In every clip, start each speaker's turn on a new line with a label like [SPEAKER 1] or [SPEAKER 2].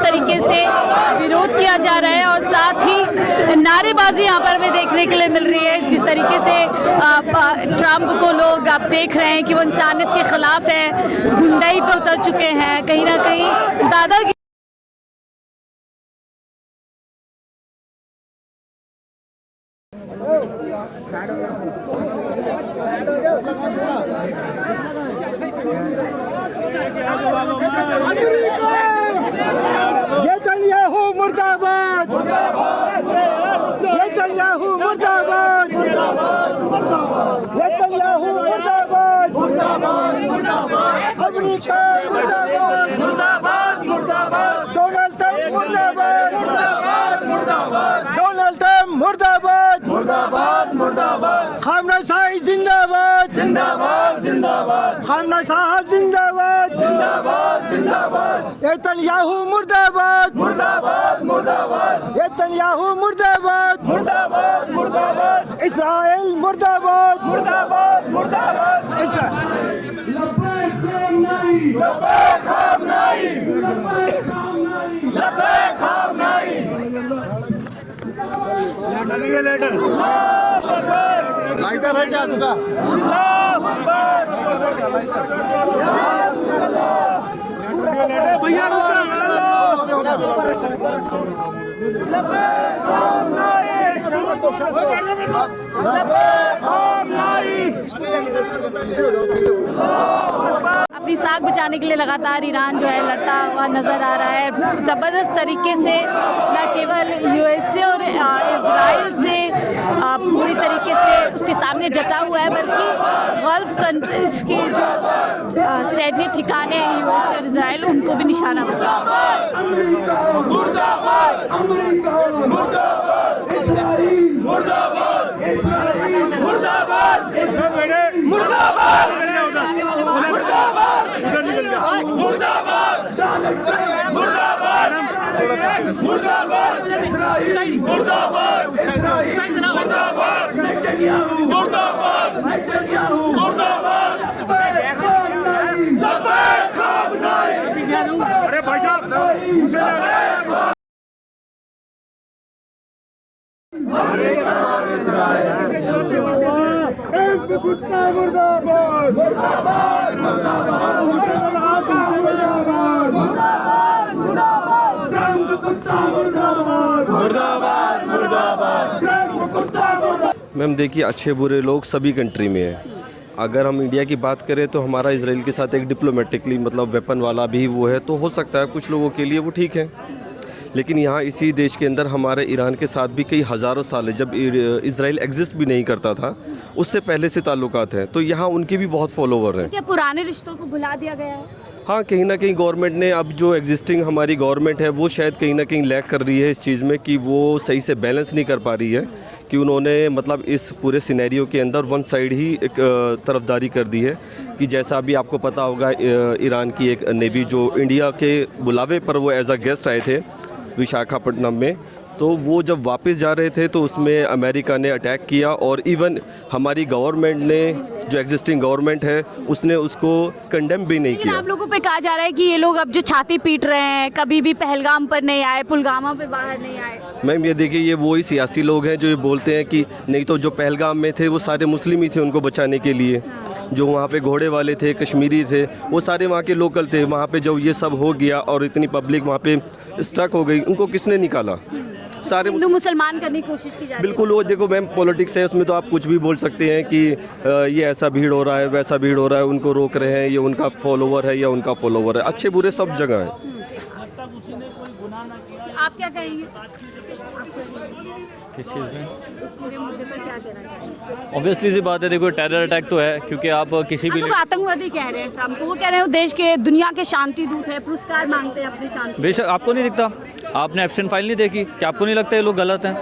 [SPEAKER 1] तरीके से विरोध किया जा रहा है और साथ ही नारेबाजी यहाँ पर हमें देखने के लिए मिल रही है। जिस तरीके से ट्रंप को लोग आप देख रहे हैं कि वो इंसानियत के खिलाफ है, गुंडाई पे उतर चुके हैं, कहीं ना कहीं दादागिरी।
[SPEAKER 2] नेतन्याहू मुर्दाबाद, नेतन्याहू मुर्दाबाद, नेतन्याहू मुर्दाबाद, अमेरिका मुर्दाबाद, डोनाल्ड ट्रंप मुर्दाबाद, खामना शाही जिंदाबाद, खामना साहब जिंदाबाद, नेतन्याहू मुर्दाबाद, नेतन्याहू मुर्दाबाद, इस्राएल मुर्दाबाद,
[SPEAKER 3] लाइटर है क्या तुझा?
[SPEAKER 1] अपनी साख बचाने के लिए लगातार ईरान जो है लड़ता हुआ नज़र आ रहा है। ज़बरदस्त तरीके से न केवल यूएसए और इजराइल से पूरी तरीके से उसके सामने डटा हुआ है, बल्कि गल्फ कंट्रीज़ के जो सैन्य ठिकाने हैं यूएसए और इजराइल, उनको भी निशाना बना।
[SPEAKER 2] अरे भाई साहब कुत्ता मुर्दाबाद,
[SPEAKER 4] मैम देखिए, अच्छे बुरे लोग सभी कंट्री में हैं। अगर हम इंडिया की बात करें तो हमारा इजराइल के साथ एक डिप्लोमेटिकली मतलब वेपन वाला भी वो है, तो हो सकता है कुछ लोगों के लिए वो ठीक है। लेकिन यहाँ इसी देश के अंदर हमारे ईरान के साथ भी कई हज़ारों साल है, जब इजराइल एग्जिस्ट भी नहीं करता था उससे पहले से ताल्लुकात हैं, तो यहाँ उनके भी बहुत फॉलोवर हैं।
[SPEAKER 1] क्या पुराने रिश्तों को भुला दिया गया है?
[SPEAKER 4] हाँ, कहीं ना कहीं गवर्नमेंट ने, अब जो एग्जिस्टिंग हमारी गवर्नमेंट है वो शायद कहीं ना कहीं लैक कर रही है इस चीज़ में कि वो सही से बैलेंस नहीं कर पा रही है, कि उन्होंने मतलब इस पूरे सिनेरियो के अंदर वन साइड ही एक तरफदारी कर दी है। कि जैसा अभी आपको पता होगा, ईरान की एक नेवी जो इंडिया के बुलावे पर वो एज अ गेस्ट आए थे विशाखापट्टनम में, तो वो जब वापस जा रहे थे तो उसमें अमेरिका ने अटैक किया, और इवन हमारी गवर्नमेंट ने, जो एग्जिस्टिंग गवर्नमेंट है, उसने उसको कंडेम भी नहीं किया।
[SPEAKER 1] आप लोगों पे कहा जा रहा है कि ये लोग अब जो छाती पीट रहे हैं, कभी भी पहलगाम पर नहीं आए, पुलगामा पे बाहर नहीं आए।
[SPEAKER 4] मैम ये देखिए, ये वही सियासी लोग हैं जो ये बोलते हैं कि नहीं तो जो पहलगाम में थे वो सारे मुस्लिम ही थे उनको बचाने के लिए, जो वहाँ पे घोड़े वाले थे, कश्मीरी थे, वो सारे वहाँ के लोकल थे। वहाँ पे जब ये सब हो गया और इतनी पब्लिक वहाँ पे स्ट्रक हो गई, उनको किसने निकाला? सारे
[SPEAKER 1] हिंदू मुसलमान करने की कोशिश की जा रही है।
[SPEAKER 4] बिल्कुल, वो देखो मैम, पॉलिटिक्स है, उसमें तो आप कुछ भी बोल सकते हैं कि ये ऐसा भीड़ हो रहा है, वैसा भीड़ हो रहा है, उनको रोक रहे हैं, ये उनका फॉलोवर है या उनका फॉलोवर है, अच्छे बुरे सब जगह है।
[SPEAKER 1] आप क्या कहेंगे
[SPEAKER 5] किस चीज़ में?
[SPEAKER 1] इस पूरे मुद्दे पर क्या कहना चाहेंगे?
[SPEAKER 5] ऑब्वियसली सी बात है, देखो टेरर अटैक तो है, क्योंकि आप किसी भी
[SPEAKER 1] लोग आतंकवादी कह रहे हैं ट्रम्प को, वो कह रहे हैं देश के, दुनिया के शांति दूत है, पुरस्कार मांगते हैं अपनी शांति।
[SPEAKER 5] बेशक आपको नहीं दिखता, आपने एब्सेंट फाइल नहीं देखी, क्या आपको नहीं लगता ये लोग गलत हैं?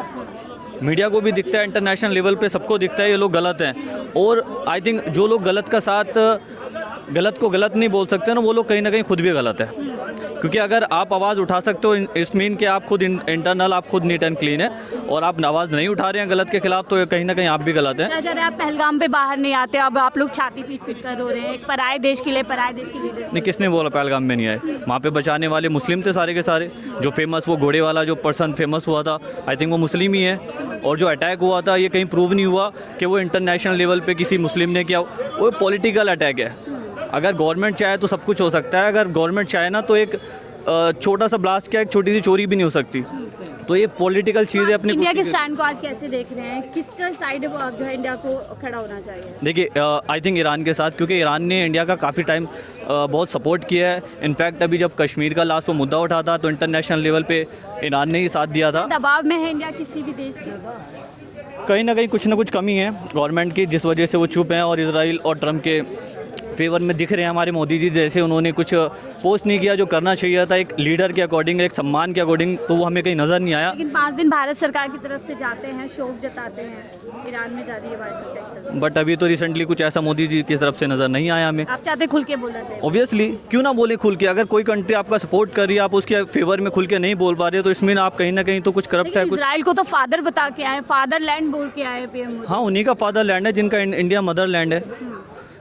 [SPEAKER 5] मीडिया को भी दिखता है, इंटरनेशनल लेवल पे सबको दिखता है ये लोग गलत हैं। और आई थिंक जो लोग गलत का साथ गलत को गलत नहीं बोल सकते ना, वो लोग कहीं ना कहीं खुद भी गलत है। क्योंकि अगर आप आवाज़ उठा सकते हो इस मीन कि आप खुद इंटरनल आप खुद नीट एंड क्लीन है, और आप आवाज़ नहीं उठा रहे हैं गलत के खिलाफ, तो कहीं ना कहीं आप भी गलत हैं।
[SPEAKER 1] अगर आप पहलगाम पे बाहर नहीं आते, अब आप लोग छाती पीट पीट कर रो रहे हैं एक पराए देश के लिए, पराए देश के लीडर।
[SPEAKER 5] नहीं, किसने बोला पहलगाम में नहीं आए? वहाँ पे बचाने वाले मुस्लिम थे सारे के सारे। जो फेमस वो घोड़े वाला जो पर्सन फेमस हुआ था, आई थिंक वो मुस्लिम ही है। और जो अटैक हुआ था, ये कहीं प्रूव नहीं हुआ कि वो इंटरनेशनल लेवल पे किसी मुस्लिम ने किया, वो पॉलिटिकल अटैक है। अगर गवर्नमेंट चाहे तो सब कुछ हो सकता है, अगर गवर्नमेंट चाहे ना तो एक छोटा सा ब्लास्ट क्या, एक छोटी सी चोरी भी नहीं हो सकती। तो ये पॉलिटिकल चीज़ है अपनी।
[SPEAKER 1] इंडिया के स्टैंड को आज कैसे देख रहे हैं, किसका साइड जो है इंडिया को खड़ा होना चाहिए?
[SPEAKER 5] देखिए, आई थिंक ईरान के साथ, क्योंकि ईरान ने इंडिया का काफ़ी टाइम बहुत सपोर्ट किया है। इनफैक्ट अभी जब कश्मीर का लास्ट वो मुद्दा उठा था तो इंटरनेशनल लेवल पे ईरान ने ही साथ दिया था।
[SPEAKER 1] दबाव में है इंडिया किसी भी देश का?
[SPEAKER 5] कहीं ना कहीं कुछ ना कुछ कमी है गवर्नमेंट की, जिस वजह से वो चुप हैं और इजराइल और ट्रम्प के फेवर में दिख रहे हैं हमारे मोदी जी। जैसे उन्होंने कुछ पोस्ट नहीं किया जो करना चाहिए था एक लीडर के अकॉर्डिंग, एक सम्मान के अकॉर्डिंग, तो वो हमें कहीं नज़र नहीं आया।
[SPEAKER 1] लेकिन 5 दिन भारत सरकार की तरफ से जाते हैं, शोक जताते हैं, ईरान में जा रही है भारत सरकार।
[SPEAKER 5] बट अभी तो रिसेंटली कुछ ऐसा मोदी जी की तरफ से नज़र नहीं आया हमें।
[SPEAKER 1] आप चाहते खुल के बोलना चाहिए?
[SPEAKER 5] ऑब्वियसली, क्यों ना बोले खुल के। अगर कोई कंट्री आपका सपोर्ट कर रही है, आप उसके फेवर में खुल के नहीं बोल पा रहे, तो इसमें आप कहीं ना कहीं तो कुछ करप्ट है। कुछ
[SPEAKER 1] इजराइल को तो फादर बता के आए, फादरलैंड बोल के आए पीएम मोदी।
[SPEAKER 5] हाँ, उन्हीं का फादरलैंड है, जिनका इंडिया मदरलैंड है।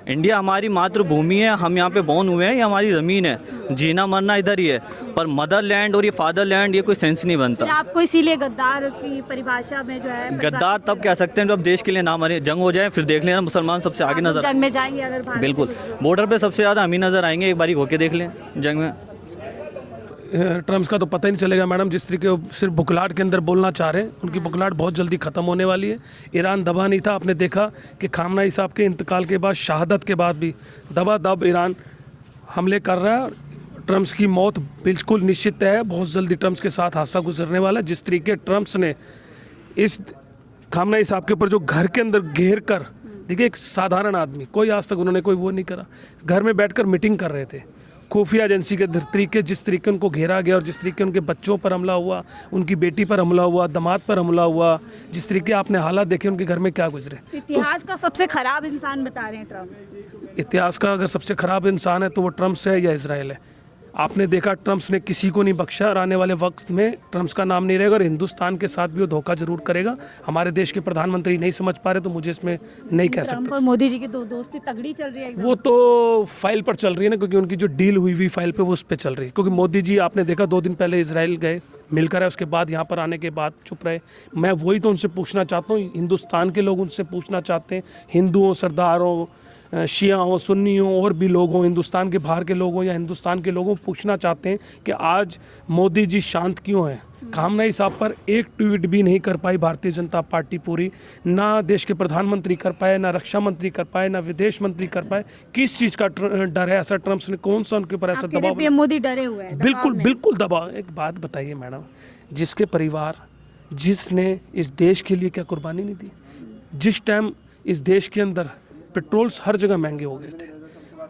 [SPEAKER 5] इंडिया हमारी मातृभूमि है, हम यहाँ पे बॉर्न हुए हैं, ये हमारी ज़मीन है, जीना मरना इधर ही है। पर मदरलैंड और ये फादरलैंड, ये कोई सेंस नहीं बनता।
[SPEAKER 1] आपको इसीलिए गद्दार की परिभाषा में जो है,
[SPEAKER 5] गद्दार तब कह सकते हैं जब देश के लिए ना मरे, जंग हो जाए, फिर देख लेना मुसलमान सबसे आगे नजर।
[SPEAKER 1] जंग में जाएंगे अगर भारत?
[SPEAKER 5] बिल्कुल, बॉर्डर पे सबसे ज़्यादा हम ही नज़र आएंगे, एक बारी होके देख लें जंग में।
[SPEAKER 3] ट्रम्प का तो पता ही नहीं चलेगा मैडम, जिस तरीके सिर्फ बुकलाट के अंदर बोलना चाह रहे हैं, उनकी बुकलाट बहुत जल्दी ख़त्म होने वाली है। ईरान दबा नहीं था, आपने देखा कि खामनेई साहब के इंतकाल के बाद, शहादत के बाद भी दबादब ईरान हमले कर रहा है। ट्रम्प की मौत बिल्कुल निश्चित है, बहुत जल्दी ट्रम्प के साथ हादसा गुजरने वाला है। जिस तरीके ट्रम्प ने इस खामनेई साहब के ऊपर जो घर के अंदर घेर कर, देखिए एक साधारण आदमी, कोई आज तक उन्होंने कोई वो नहीं करा, घर में बैठकर मीटिंग कर रहे थे। खुफिया एजेंसी के तरीके, जिस तरीके उनको घेरा गया और जिस तरीके उनके बच्चों पर हमला हुआ, उनकी बेटी पर हमला हुआ, दामाद पर हमला हुआ, जिस तरीके आपने हालात देखे उनके घर में क्या गुजरे।
[SPEAKER 1] इतिहास का सबसे खराब इंसान बता रहे हैं ट्रम्प।
[SPEAKER 3] इतिहास का अगर सबसे खराब इंसान है तो वो ट्रम्प है या इजराइल है। आपने देखा ट्रम्प ने किसी को नहीं बख्शा, और आने वाले वक्त में ट्रम्प का नाम नहीं रहेगा, और हिंदुस्तान के साथ भी वो धोखा जरूर करेगा। हमारे देश के प्रधानमंत्री नहीं समझ पा रहे, तो मुझे इसमें नहीं कह सकते।
[SPEAKER 1] ट्रम्प और मोदी जी की दोस्ती तगड़ी चल रही है एकदम।
[SPEAKER 3] वो तो फाइल पर चल रही है ना, क्योंकि उनकी जो डील हुई फाइल पे वो उस पर चल रही है। क्योंकि मोदी जी आपने देखा 2 दिन पहले इजराइल गए, मिलकर है, उसके बाद यहाँ पर आने के बाद चुप रहे। मैं वही तो उनसे पूछना चाहता हूँ, हिंदुस्तान के लोग उनसे पूछना चाहते हैं, हिंदुओं, सरदारों, शिया हो, सुन्नी हो, और भी लोग हों, हिंदुस्तान के बाहर के लोग हों या हिंदुस्तान के लोगों पूछना चाहते हैं कि आज मोदी जी शांत क्यों हैं। खामनेई साहब पर एक ट्वीट भी नहीं कर पाई भारतीय जनता पार्टी पूरी, ना देश के प्रधानमंत्री कर पाए, ना रक्षा मंत्री कर पाए, ना विदेश मंत्री कर पाए। किस चीज़ का डर है ऐसा ट्रम्प ने, कौन सा उनके ऊपर ऐसा दबाव?
[SPEAKER 1] पीएम मोदी डरे हुए हैं
[SPEAKER 3] बिल्कुल बिल्कुल दबाव। एक बात बताइए मैडम, जिसके परिवार, जिसने इस देश के लिए क्या कुर्बानी नहीं दी, जिस टाइम इस देश के अंदर पेट्रोल्स हर जगह महंगे हो गए थे,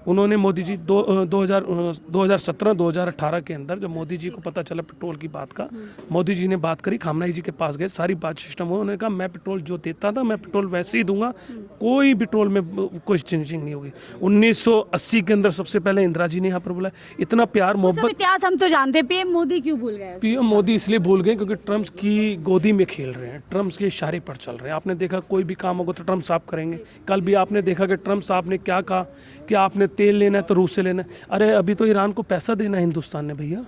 [SPEAKER 3] उन्होंने मोदी जी 2017-2018 के अंदर जब मोदी जी को पता चला पेट्रोल की बात का, मोदी जी ने बात करी, खामनेई जी के पास गए, सारी बात सिस्टम हुआ, उन्होंने कहा मैं पेट्रोल जो देता था मैं पेट्रोल वैसे ही दूंगा, कोई पेट्रोल में कोई चेंजिंग नहीं होगी। 1980 के अंदर सबसे पहले इंदिरा जी ने यहाँ पर बोला, इतना प्यार मोहब्बत।
[SPEAKER 1] इतिहास हम तो जानते हैं, पीएम मोदी क्यों भूल गए?
[SPEAKER 3] पीएम मोदी इसलिए भूल गए क्योंकि ट्रम्प की गोदी में खेल रहे हैं, ट्रम्प के इशारे पर चल रहे हैं। आपने देखा कोई भी काम होगा तो ट्रम्प साहब करेंगे। कल भी आपने देखा कि ट्रम्प साहब ने क्या कहा कि आपने तेल लेना है तो रूस से लेना है। अरे अभी तो ईरान को पैसा देना है हिंदुस्तान ने भैया,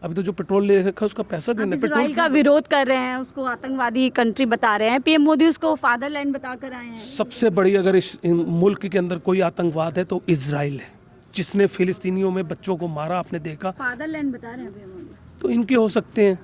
[SPEAKER 3] अभी तो जो पेट्रोल ले रखा है उसका पैसा देना है।
[SPEAKER 1] इजराइल का विरोध कर रहे हैं, उसको आतंकवादी कंट्री बता रहे हैं, पीएम मोदी उसको फादरलैंड बताकर आए हैं।
[SPEAKER 3] सबसे बड़ी अगर इस मुल्क के अंदर कोई आतंकवाद है तो इजराइल है, जिसने फिलिस्तीनियों में बच्चों को मारा। आपने देखा
[SPEAKER 1] फादरलैंड बता रहे हैं पीएम मोदी,
[SPEAKER 3] तो इनके हो सकते हैं,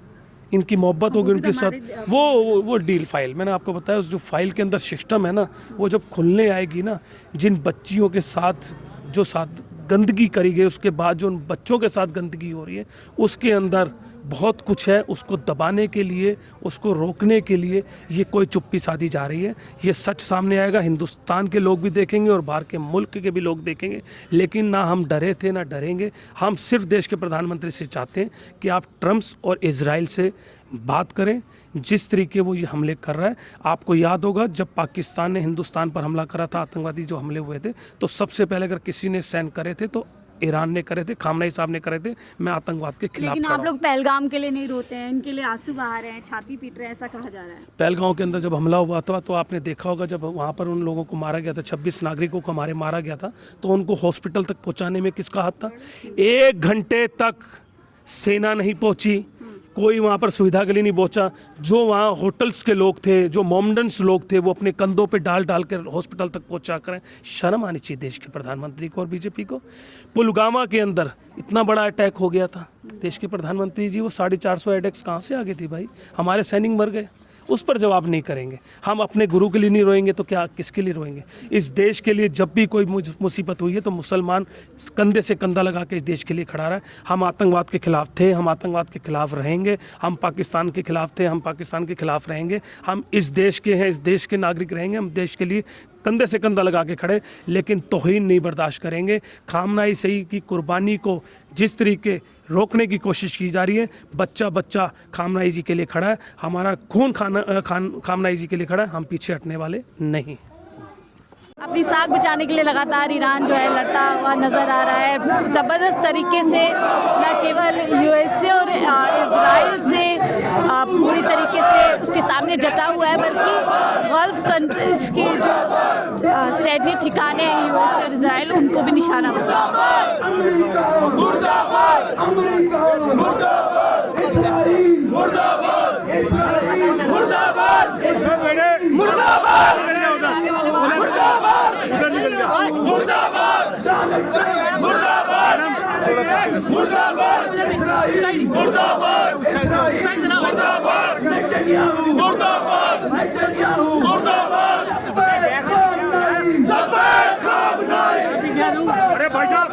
[SPEAKER 3] इनकी मोहब्बत होगी उनके साथ। वो डील फाइल मैंने आपको बताया, उस जो फाइल के अंदर सिस्टम है ना, वो जब खुलने आएगी ना, जिन बच्चियों के साथ जो साथ गंदगी करी गई, उसके बाद जो उन बच्चों के साथ गंदगी हो रही है, उसके अंदर बहुत कुछ है। उसको दबाने के लिए, उसको रोकने के लिए ये कोई चुप्पी साधी जा रही है। ये सच सामने आएगा, हिंदुस्तान के लोग भी देखेंगे और बाहर के मुल्क के भी लोग देखेंगे। लेकिन ना हम डरे थे ना डरेंगे। हम सिर्फ देश के प्रधानमंत्री से चाहते हैं कि आप ट्रम्प और इजराइल से बात करें, जिस तरीके वो ये हमले कर रहा है, आपको याद होगा जब पाकिस्तान ने हिंदुस्तान पर हमला करा था, आतंकवादी जो हमले हुए थे, तो सबसे पहले अगर किसी ने सेंड करे थे तो ईरान ने करे थे, खामनेई साहब ने करे थे। मैं आतंकवाद के खिलाफ
[SPEAKER 1] लेकिन
[SPEAKER 3] खड़ा
[SPEAKER 1] आप
[SPEAKER 3] हूं।
[SPEAKER 1] लोग पहलगाम के लिए नहीं रोते हैं, इनके लिए आंसू बहा रहे हैं, छाती पीट रहे हैं, ऐसा कहा जा रहा है।
[SPEAKER 3] पहलगांव के अंदर जब हमला हुआ था तो आपने देखा होगा जब वहाँ पर उन लोगों को मारा गया था, 26 नागरिकों को हमारे मारा गया था, तो उनको हॉस्पिटल तक पहुँचाने में किसका हाथ था? 1 घंटे तक सेना नहीं पहुँची, कोई वहाँ पर सुविधा के लिए नहीं पहुँचा। जो वहाँ होटल्स के लोग थे, जो मोमडन्स लोग थे, वो अपने कंधों पे डाल डाल कर हॉस्पिटल तक पहुँचा कर। शर्म आनी चाहिए देश के प्रधानमंत्री को और बीजेपी को। पुलवामा के अंदर इतना बड़ा अटैक हो गया था, देश के प्रधानमंत्री जी वो 450 अटैक्स कहाँ से आ गए थी भाई? हमारे सैनिक मर गए, उस पर जवाब नहीं करेंगे। हम अपने गुरु के लिए नहीं रोएंगे तो क्या किसके लिए रोएंगे? इस देश के लिए जब भी कोई मुसीबत हुई है तो मुसलमान कंधे से कंधा लगा के इस देश के लिए खड़ा रहा है। हम आतंकवाद के खिलाफ थे, हम आतंकवाद के खिलाफ रहेंगे। हम पाकिस्तान के खिलाफ थे, हम पाकिस्तान के खिलाफ रहेंगे। हम इस देश के हैं, इस देश के नागरिक रहेंगे। हम देश के लिए कंधे से कंधा लगा के खड़े, लेकिन तौहीन नहीं बर्दाश्त करेंगे। खामनाई सही की कुर्बानी को जिस तरीके रोकने की कोशिश की जा रही है, बच्चा बच्चा खामनाई जी के लिए खड़ा है, हमारा खून खामनाई जी के लिए खड़ा है, हम पीछे हटने वाले नहीं।
[SPEAKER 1] अपनी साख बचाने के लिए लगातार ईरान जो है लड़ता हुआ नज़र आ रहा है। ज़बरदस्त तरीके से न केवल यूएसए और इजराइल से पूरी तरीके से उसके सामने डटा हुआ है, बल्कि गल्फ कंट्रीज के जो सैन्य ठिकाने हैं यूएसए और इजराइल, उनको भी निशाना बनाया।
[SPEAKER 2] अमेरिका मुर्दाबाद, अमेरिका मुर्दाबाद, इस्राइल मुर्दाबाद, इस्राइल मुर्दाबाद, इस्राइल मुर्दाबाद, मुर्दाबाद, उधर निकल गया, मुर्दाबाद, मुर्दाबाद, मुर्दाबाद, इस्राइल मुर्दाबाद, इस्राइल मुर्दाबाद, नेतन्याहू मुर्दाबाद, नेतन्याहू मुर्दाबाद, खामनाई, खामनाई। अरे भाई साहब